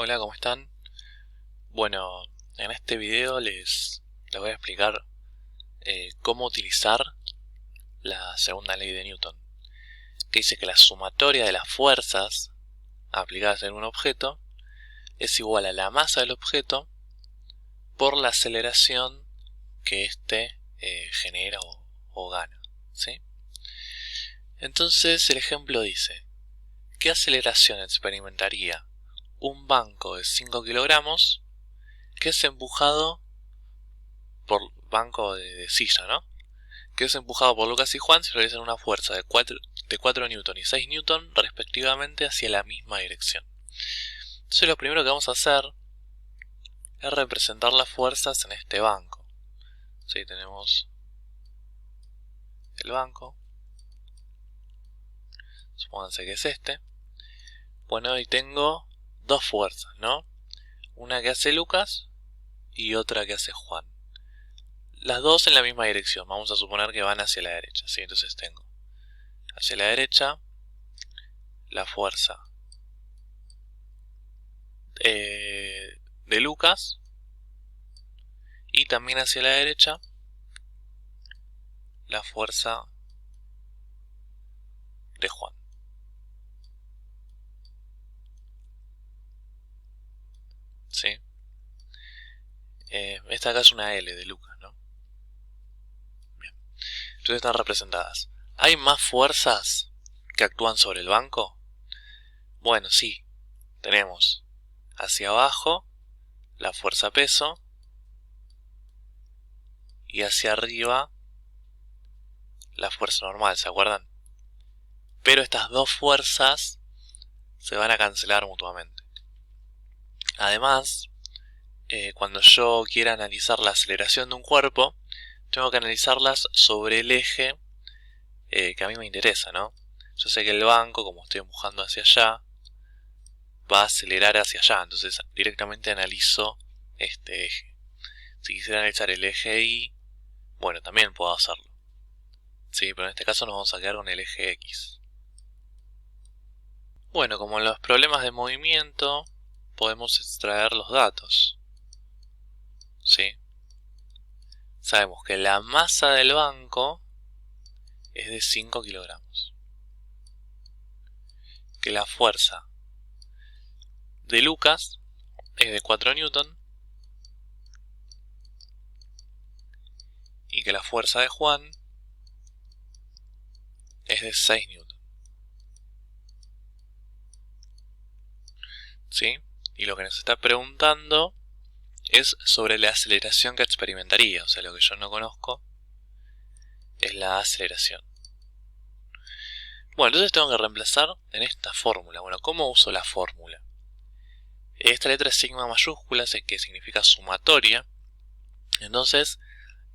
Hola, ¿cómo están? Bueno, en este video les voy a explicar cómo utilizar la segunda ley de Newton, que dice que la sumatoria de las fuerzas aplicadas en un objeto es igual a la masa del objeto por la aceleración que éste genera o gana, ¿sí? Entonces el ejemplo dice: ¿qué aceleración experimentaría un banco de 5 kilogramos que es empujado por banco de silla, ¿no? Que es empujado por Lucas y Juan si realizan una fuerza de 4 newton y 6 newton respectivamente hacia la misma dirección? Entonces lo primero que vamos a hacer es representar las fuerzas en este banco. ¿Sí? Tenemos el banco, supónganse que es este. Bueno, y tengo dos fuerzas, ¿no? Una que hace Lucas y otra que hace Juan. Las dos en la misma dirección, vamos a suponer que van hacia la derecha, ¿sí? Entonces tengo hacia la derecha la fuerza de Lucas y también hacia la derecha la fuerza de Juan. ¿Sí? Esta acá es una L de Lucas, ¿no? Bien. Entonces están representadas. ¿Hay más fuerzas que actúan sobre el banco? Bueno, sí. Tenemos hacia abajo la fuerza peso y hacia arriba la fuerza normal, ¿se acuerdan? Pero estas dos fuerzas se van a cancelar mutuamente. Además, cuando yo quiera analizar la aceleración de un cuerpo, tengo que analizarlas sobre el eje que a mí me interesa, ¿no? Yo sé que el banco, como estoy empujando hacia allá, va a acelerar hacia allá, entonces directamente analizo este eje. Si quisiera analizar el eje Y, bueno, también puedo hacerlo. Sí, pero en este caso nos vamos a quedar con el eje X. Bueno, como en los problemas de movimiento, podemos extraer los datos. ¿Sí? Sabemos que la masa del banco es de 5 kilogramos. Que la fuerza de Lucas es de 4 newton. Y que la fuerza de Juan es de 6 newton. ¿Sí? Y lo que nos está preguntando es sobre la aceleración que experimentaría. O sea, lo que yo no conozco es la aceleración. Bueno, entonces tengo que reemplazar en esta fórmula. Bueno, ¿cómo uso la fórmula? Esta letra es sigma mayúscula, que significa sumatoria. Entonces,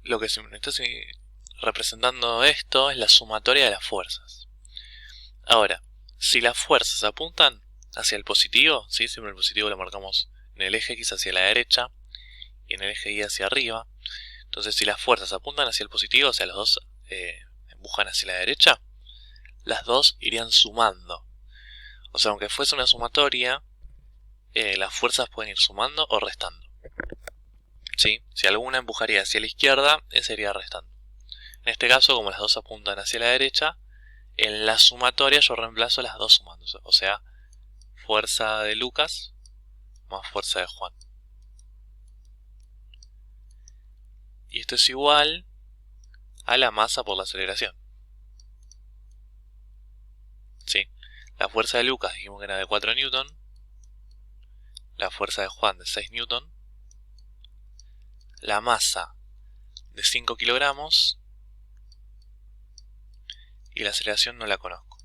lo que me está representando esto es la sumatoria de las fuerzas. Ahora, si las fuerzas apuntan hacia el positivo, ¿sí? Siempre el positivo lo marcamos en el eje X hacia la derecha y en el eje Y hacia arriba. Entonces, si las fuerzas apuntan hacia el positivo, o sea, los dos empujan hacia la derecha, las dos irían sumando. O sea, aunque fuese una sumatoria, las fuerzas pueden ir sumando o restando. ¿Sí? Si alguna empujaría hacia la izquierda, esa iría restando. En este caso, como las dos apuntan hacia la derecha, en la sumatoria yo reemplazo las dos sumándose. O sea, fuerza de Lucas más fuerza de Juan. Y esto es igual a la masa por la aceleración. ¿Sí? La fuerza de Lucas dijimos que era de 4 newton. La fuerza de Juan de 6 newton. La masa de 5 kilogramos. Y la aceleración no la conozco.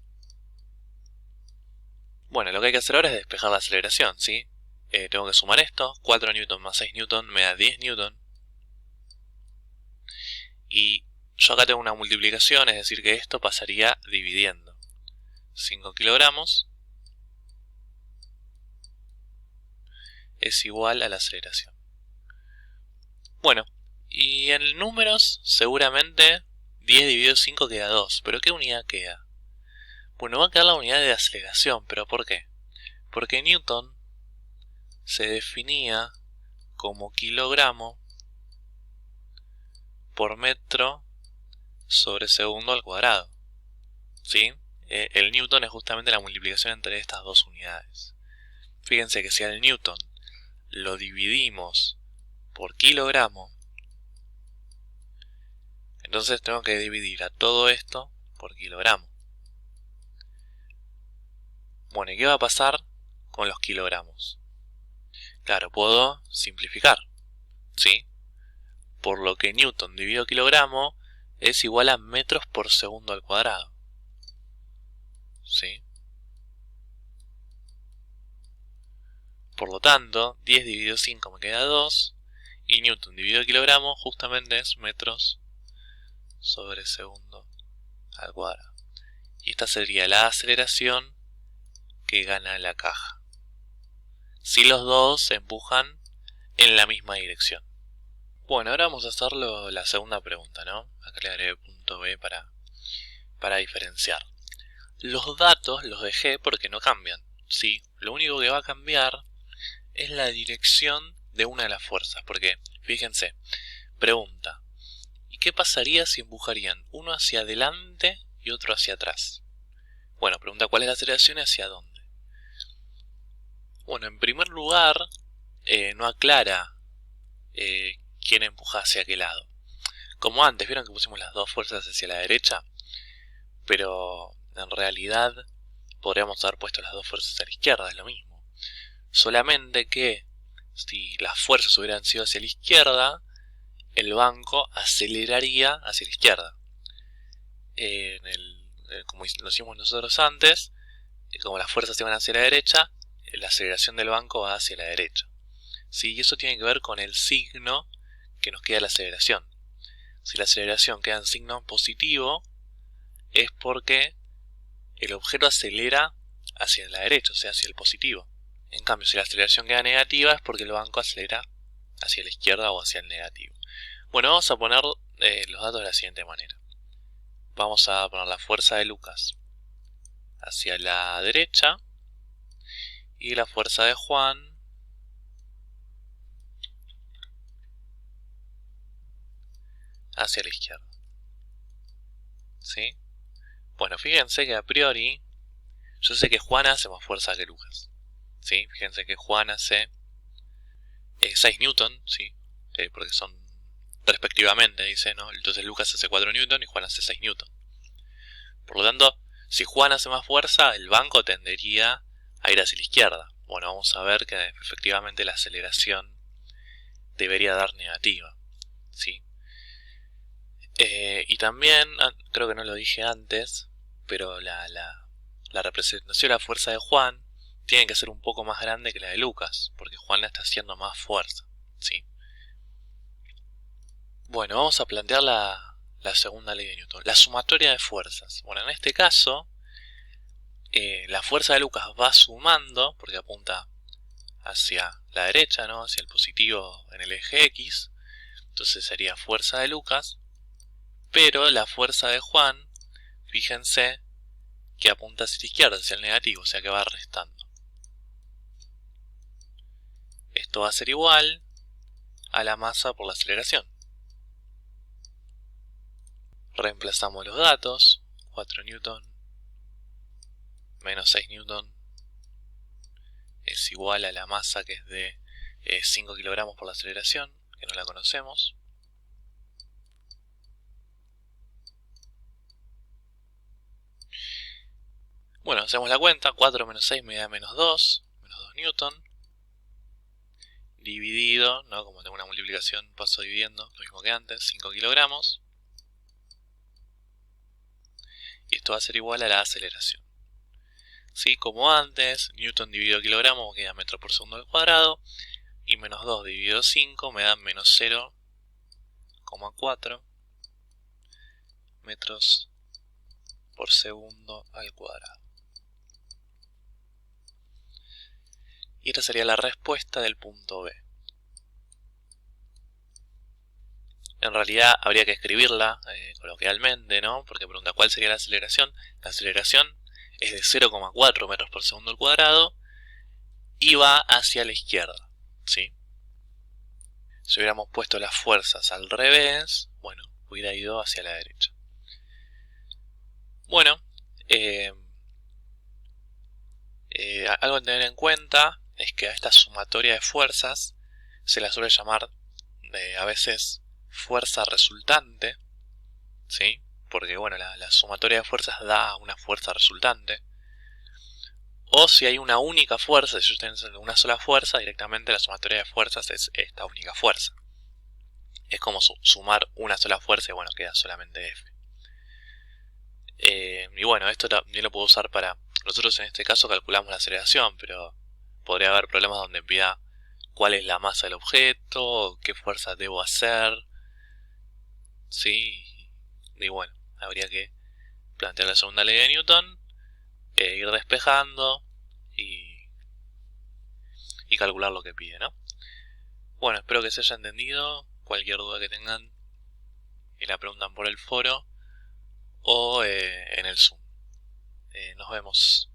Bueno, lo que hay que hacer ahora es despejar la aceleración, ¿sí? Tengo que sumar esto. 4 newton más 6 newton me da 10 newton. Y yo acá tengo una multiplicación, es decir que esto pasaría dividiendo. 5 kilogramos es igual a la aceleración. Bueno, y en números seguramente 10 dividido 5 queda 2, pero ¿qué unidad queda? Bueno, va a quedar la unidad de aceleración, pero ¿por qué? Porque Newton se definía como kilogramo por metro sobre segundo al cuadrado, ¿sí? El newton es justamente la multiplicación entre estas dos unidades. Fíjense que si al newton lo dividimos por kilogramo, entonces tengo que dividir a todo esto por kilogramo. Bueno, ¿y qué va a pasar con los kilogramos? Claro, puedo simplificar, ¿sí? Por lo que newton dividido kilogramo es igual a metros por segundo al cuadrado, ¿sí? Por lo tanto, 10 dividido 5 me queda 2, y newton dividido kilogramo justamente es metros sobre segundo al cuadrado. Y esta sería la aceleración que gana la caja, si los dos se empujan en la misma dirección. Bueno, ahora vamos a hacer la segunda pregunta, ¿no? Acá le agregué punto B para diferenciar. Los datos los dejé porque no cambian, ¿sí? Lo único que va a cambiar es la dirección de una de las fuerzas, porque, fíjense, pregunta, ¿y qué pasaría si empujarían uno hacia adelante y otro hacia atrás? Bueno, pregunta cuál es la aceleración y hacia dónde. Bueno, en primer lugar, no aclara quién empuja hacia qué lado. Como antes, vieron que pusimos las dos fuerzas hacia la derecha, pero en realidad podríamos haber puesto las dos fuerzas a la izquierda, es lo mismo. Solamente que si las fuerzas hubieran sido hacia la izquierda, el banco aceleraría hacia la izquierda. Como lo hicimos nosotros antes, como las fuerzas iban hacia la derecha, la aceleración del banco va hacia la derecha, ¿sí? Y eso tiene que ver con el signo que nos queda la aceleración. Si la aceleración queda en signo positivo, es porque el objeto acelera hacia la derecha, o sea, hacia el positivo. En cambio, si la aceleración queda negativa, es porque el banco acelera hacia la izquierda o hacia el negativo. Bueno, vamos a poner los datos de la siguiente manera. Vamos a poner la fuerza de Lucas hacia la derecha y la fuerza de Juan hacia la izquierda, ¿sí? Bueno, fíjense que a priori yo sé que Juan hace más fuerza que Lucas, ¿sí? Fíjense que Juan hace 6 newton, ¿sí? Porque son respectivamente, dice, ¿no? Entonces Lucas hace 4 newton y Juan hace 6 newton. Por lo tanto, si Juan hace más fuerza, el banco tendería a ir hacia la izquierda. Bueno, vamos a ver que efectivamente la aceleración debería dar negativa, ¿sí? Y también, creo que no lo dije antes, pero la representación de la fuerza de Juan tiene que ser un poco más grande que la de Lucas, porque Juan le está haciendo más fuerza, ¿sí? Bueno, vamos a plantear la segunda ley de Newton, la sumatoria de fuerzas. Bueno, en este caso, la fuerza de Lucas va sumando, porque apunta hacia la derecha, ¿no? Hacia el positivo en el eje X, entonces sería fuerza de Lucas, pero la fuerza de Juan, fíjense que apunta hacia la izquierda, hacia el negativo, o sea que va restando. Esto va a ser igual a la masa por la aceleración. Reemplazamos los datos, 4 newton menos 6 newton es igual a la masa que es de 5 kilogramos por la aceleración, que no la conocemos. Bueno, hacemos la cuenta, 4 menos 6 me da menos 2 newton, dividido, ¿no? Como tengo una multiplicación, paso dividiendo, lo mismo que antes, 5 kilogramos. Y esto va a ser igual a la aceleración. ¿Sí? Como antes, newton dividido kilogramo queda metro por segundo al cuadrado, y menos 2 dividido 5 me da menos 0,4 metros por segundo al cuadrado. Y esta sería la respuesta del punto B. En realidad habría que escribirla coloquialmente, ¿no? Porque pregunta cuál sería la aceleración. La aceleración es de 0,4 metros por segundo al cuadrado y va hacia la izquierda, ¿sí? Si hubiéramos puesto las fuerzas al revés, bueno, hubiera ido hacia la derecha. Bueno, algo a tener en cuenta es que a esta sumatoria de fuerzas se la suele llamar a veces fuerza resultante, ¿sí? Porque bueno, la sumatoria de fuerzas da una fuerza resultante. O si hay una única fuerza, si ustedes tienen una sola fuerza, directamente la sumatoria de fuerzas es esta única fuerza. Es como sumar una sola fuerza y bueno, queda solamente F. Y bueno, esto también lo puedo usar para... Nosotros en este caso calculamos la aceleración, pero podría haber problemas donde pida cuál es la masa del objeto, qué fuerza debo hacer, ¿sí? Y bueno, habría que plantear la segunda ley de Newton, ir despejando y calcular lo que pide, ¿no? Bueno, espero que se haya entendido. Cualquier duda que tengan, la preguntan por el foro o en el Zoom. Nos vemos.